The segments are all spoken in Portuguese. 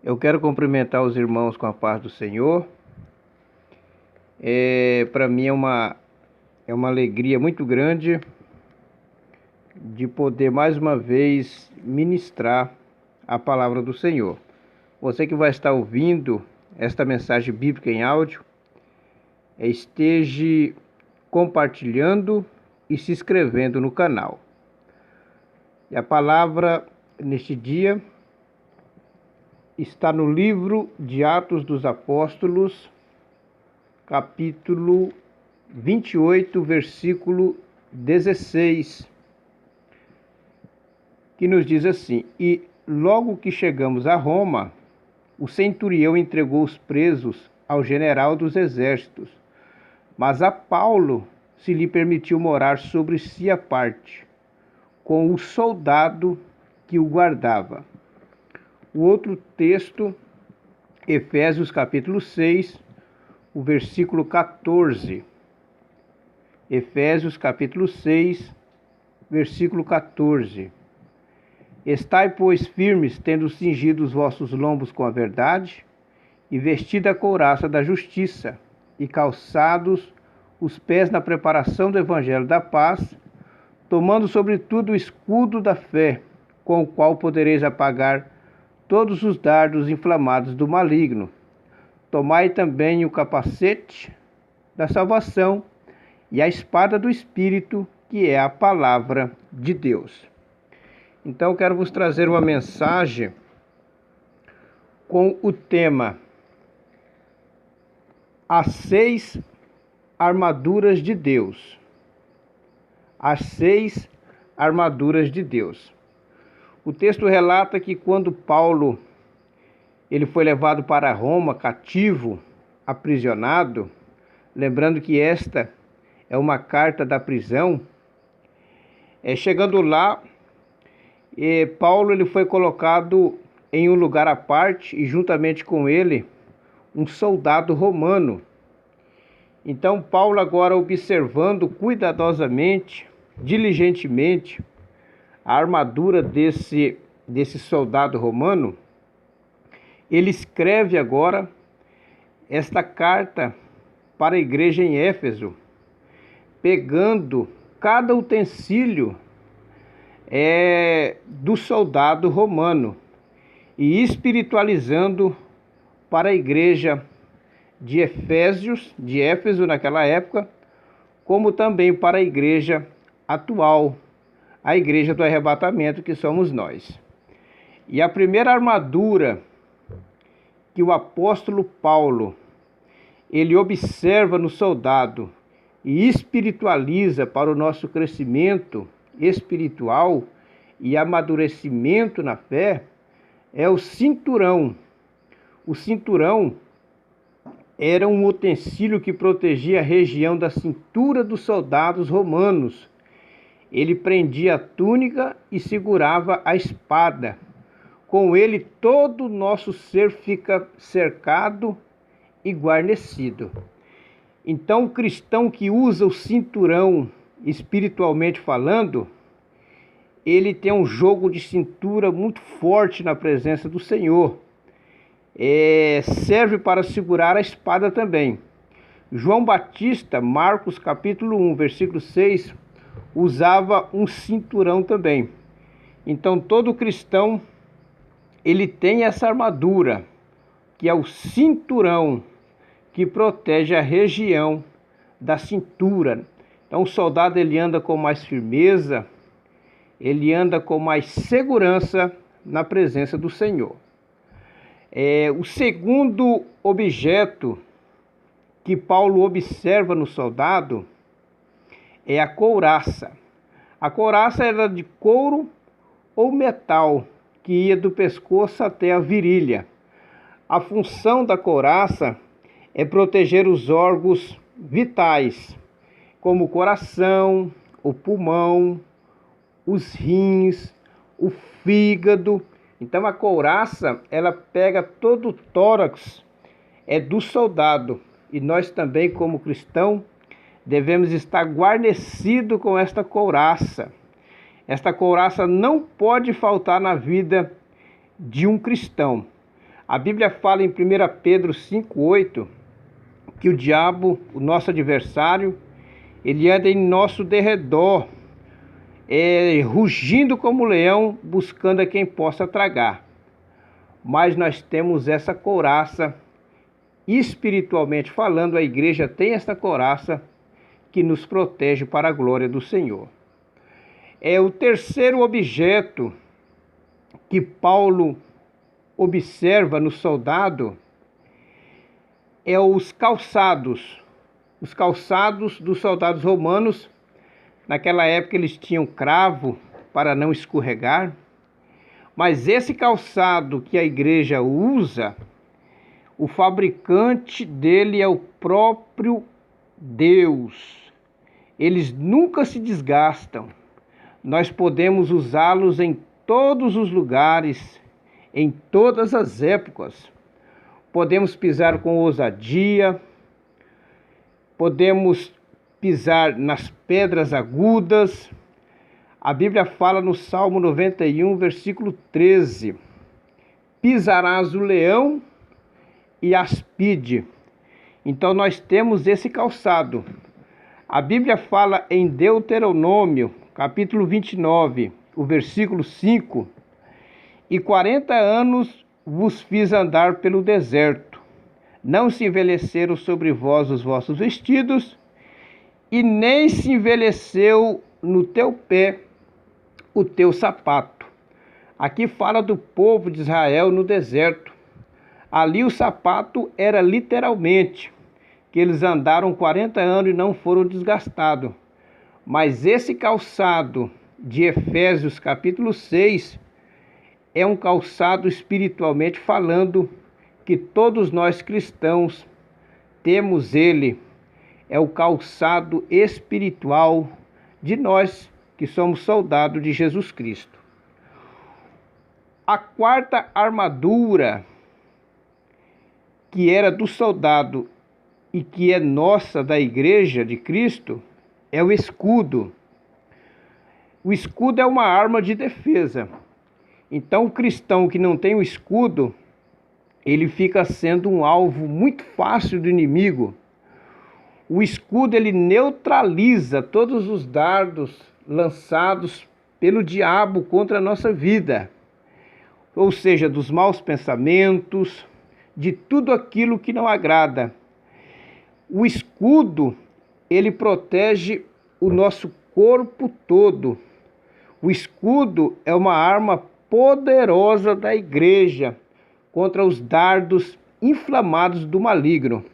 Eu quero cumprimentar os irmãos com a paz do Senhor. Para mim é uma alegria muito grande de poder mais uma vez ministrar a palavra do Senhor. Você que vai estar ouvindo esta mensagem bíblica em áudio, esteja compartilhando e se inscrevendo no canal. E a palavra neste dia está no livro de Atos dos Apóstolos, capítulo 28, versículo 16, que nos diz assim: E logo que chegamos a Roma, o centurião entregou os presos ao general dos exércitos, mas a Paulo se lhe permitiu morar sobre si à parte, com o soldado que o guardava. O outro texto, Efésios capítulo 6, o versículo 14. Efésios capítulo 6, versículo 14. Estai, pois, firmes, tendo cingido os vossos lombos com a verdade, e vestida a couraça da justiça, e calçados os pés na preparação do evangelho da paz, tomando sobretudo o escudo da fé, com o qual podereis apagar todos os dardos inflamados do maligno. Tomai também o capacete da salvação e a espada do Espírito, que é a palavra de Deus. Então, eu quero vos trazer uma mensagem com o tema: As 6 armaduras de Deus. As 6 armaduras de Deus. O texto relata que quando Paulo ele foi levado para Roma, cativo, aprisionado, lembrando que esta é uma carta da prisão, chegando lá, Paulo ele foi colocado em um lugar à parte e juntamente com ele um soldado romano. Então Paulo, agora observando cuidadosamente, diligentemente, a armadura desse soldado romano, ele escreve agora esta carta para a igreja em Éfeso, pegando cada utensílio do soldado romano e espiritualizando para a igreja de Éfeso naquela época, como também para a igreja atual, a igreja do arrebatamento, que somos nós. E a primeira armadura que o apóstolo Paulo ele observa no soldado e espiritualiza para o nosso crescimento espiritual e amadurecimento na fé é o cinturão. O cinturão era um utensílio que protegia a região da cintura dos soldados romanos. Ele prendia a túnica e segurava a espada. Com ele todo o nosso ser fica cercado e guarnecido. Então o cristão que usa o cinturão, espiritualmente falando, ele tem um jogo de cintura muito forte na presença do Senhor. Serve para segurar a espada também. João Batista, Marcos capítulo 1, versículo 6, usava um cinturão também. Então todo cristão ele tem essa armadura, que é o cinturão, que protege a região da cintura. Então o soldado ele anda com mais firmeza, ele anda com mais segurança na presença do Senhor. O segundo objeto que Paulo observa no soldado é a couraça. A couraça era de couro ou metal, que ia do pescoço até a virilha. A função da couraça é proteger os órgãos vitais, como o coração, o pulmão, os rins, o fígado. Então a couraça, ela pega todo o tórax do soldado. E nós também, como cristão, devemos estar guarnecidos com esta couraça. Esta couraça não pode faltar na vida de um cristão. A Bíblia fala em 1 Pedro 5,8 que o diabo, o nosso adversário, ele anda em nosso derredor, rugindo como leão, buscando a quem possa tragar. Mas nós temos essa couraça, espiritualmente falando, a igreja tem essa couraça que nos protege para a glória do Senhor. O terceiro objeto que Paulo observa no soldado os calçados. Os calçados dos soldados romanos, naquela época eles tinham cravo para não escorregar, mas esse calçado que a igreja usa, o fabricante dele é o próprio Deus. Eles nunca se desgastam. Nós podemos usá-los em todos os lugares, em todas as épocas. Podemos pisar com ousadia, podemos pisar nas pedras agudas. A Bíblia fala no Salmo 91, versículo 13: pisarás o leão e aspide. Então nós temos esse calçado. A Bíblia fala em Deuteronômio, capítulo 29, o versículo 5: e 40 anos vos fiz andar pelo deserto, não se envelheceram sobre vós os vossos vestidos, e nem se envelheceu no teu pé o teu sapato. Aqui fala do povo de Israel no deserto. Ali o sapato era literalmente, que eles andaram 40 anos e não foram desgastados. Mas esse calçado de Efésios capítulo 6 é um calçado espiritualmente falando, que todos nós cristãos temos ele. É o calçado espiritual de nós que somos soldados de Jesus Cristo. A quarta armadura, que era do soldado e que é nossa da igreja de Cristo, é o escudo. O escudo é uma arma de defesa. Então o cristão que não tem o escudo, ele fica sendo um alvo muito fácil do inimigo. O escudo ele neutraliza todos os dardos lançados pelo diabo contra a nossa vida. Ou seja, dos maus pensamentos, de tudo aquilo que não agrada. O escudo, ele protege o nosso corpo todo. O escudo é uma arma poderosa da igreja contra os dardos inflamados do maligno.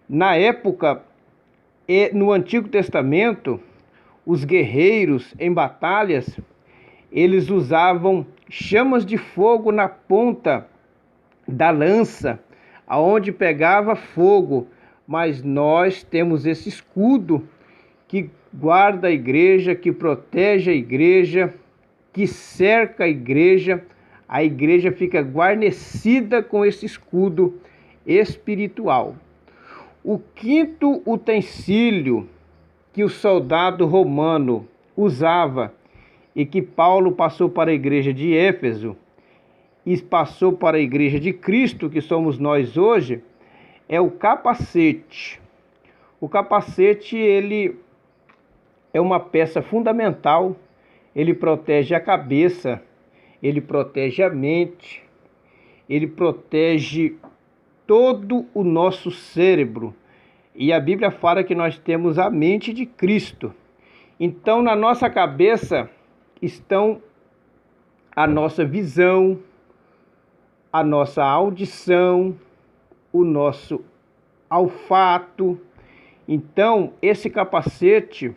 Na época, no Antigo Testamento, os guerreiros em batalhas, eles usavam chamas de fogo na ponta da lança, aonde pegava fogo. Mas nós temos esse escudo que guarda a igreja, que protege a igreja, que cerca a igreja. A igreja fica guarnecida com esse escudo espiritual. O quinto utensílio que o soldado romano usava e que Paulo passou para a igreja de Éfeso e passou para a igreja de Cristo, que somos nós hoje, é o capacete. O capacete, ele é uma peça fundamental. Ele protege a cabeça, ele protege a mente, ele protege todo o nosso cérebro. E a Bíblia fala que nós temos a mente de Cristo. Então, na nossa cabeça estão a nossa visão, a nossa audição, o nosso olfato. Então, esse capacete,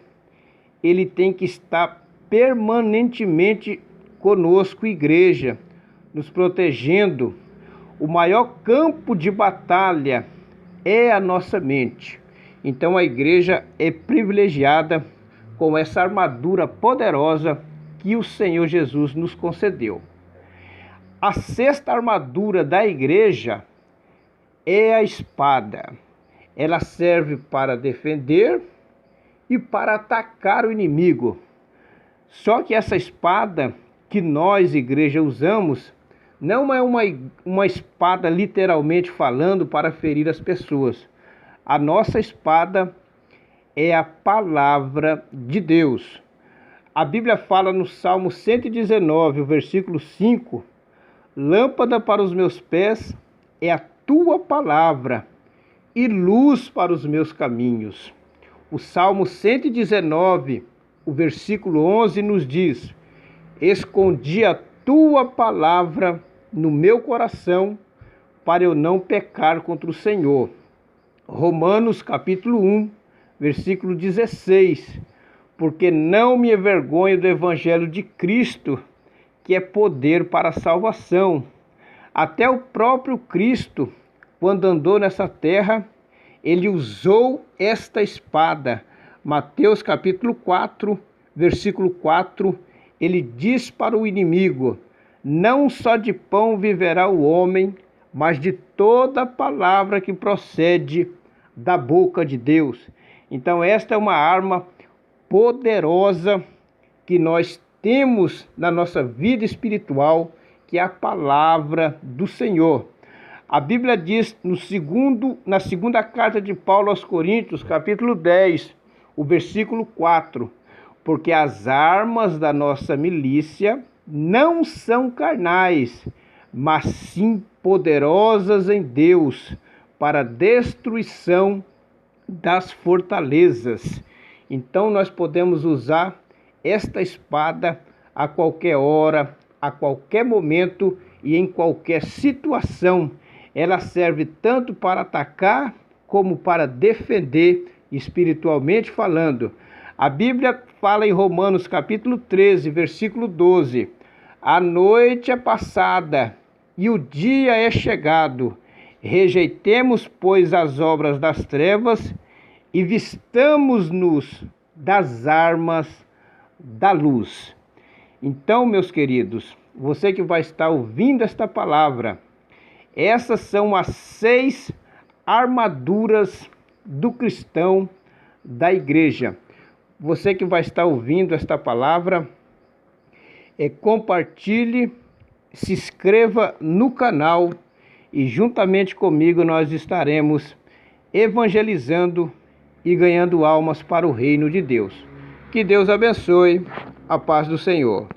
ele tem que estar permanentemente conosco, igreja, nos protegendo. O maior campo de batalha é a nossa mente. Então, a igreja é privilegiada com essa armadura poderosa que o Senhor Jesus nos concedeu. A sexta armadura da igreja é a espada. Ela serve para defender e para atacar o inimigo. Só que essa espada que nós, igreja, usamos, Não é uma espada literalmente falando para ferir as pessoas. A nossa espada é a palavra de Deus. A Bíblia fala no Salmo 119, o versículo 5: lâmpada para os meus pés é a tua palavra e luz para os meus caminhos. O Salmo 119, o versículo 11 nos diz: escondi a tua palavra no meu coração para eu não pecar contra o Senhor. Romanos capítulo 1, versículo 16: porque não me envergonho do evangelho de Cristo, que é poder para a salvação. Até o próprio Cristo, quando andou nessa terra, ele usou esta espada. Mateus capítulo 4, versículo 4, ele diz para o inimigo: não só de pão viverá o homem, mas de toda palavra que procede da boca de Deus. Então esta é uma arma poderosa que nós temos na nossa vida espiritual, que é a palavra do Senhor. A Bíblia diz na segunda carta de Paulo aos Coríntios, capítulo 10, o versículo 4: porque as armas da nossa milícia não são carnais, mas sim poderosas em Deus, para a destruição das fortalezas. Então nós podemos usar esta espada a qualquer hora, a qualquer momento e em qualquer situação. Ela serve tanto para atacar como para defender, espiritualmente falando. A Bíblia fala em Romanos capítulo 13, versículo 12: a noite é passada e o dia é chegado. Rejeitemos, pois, as obras das trevas e vistamos-nos das armas da luz. Então, meus queridos, você que vai estar ouvindo esta palavra, essas são as 6 armaduras do cristão da igreja. Você que vai estar ouvindo esta palavra, compartilhe, se inscreva no canal e juntamente comigo nós estaremos evangelizando e ganhando almas para o reino de Deus. Que Deus abençoe. A paz do Senhor.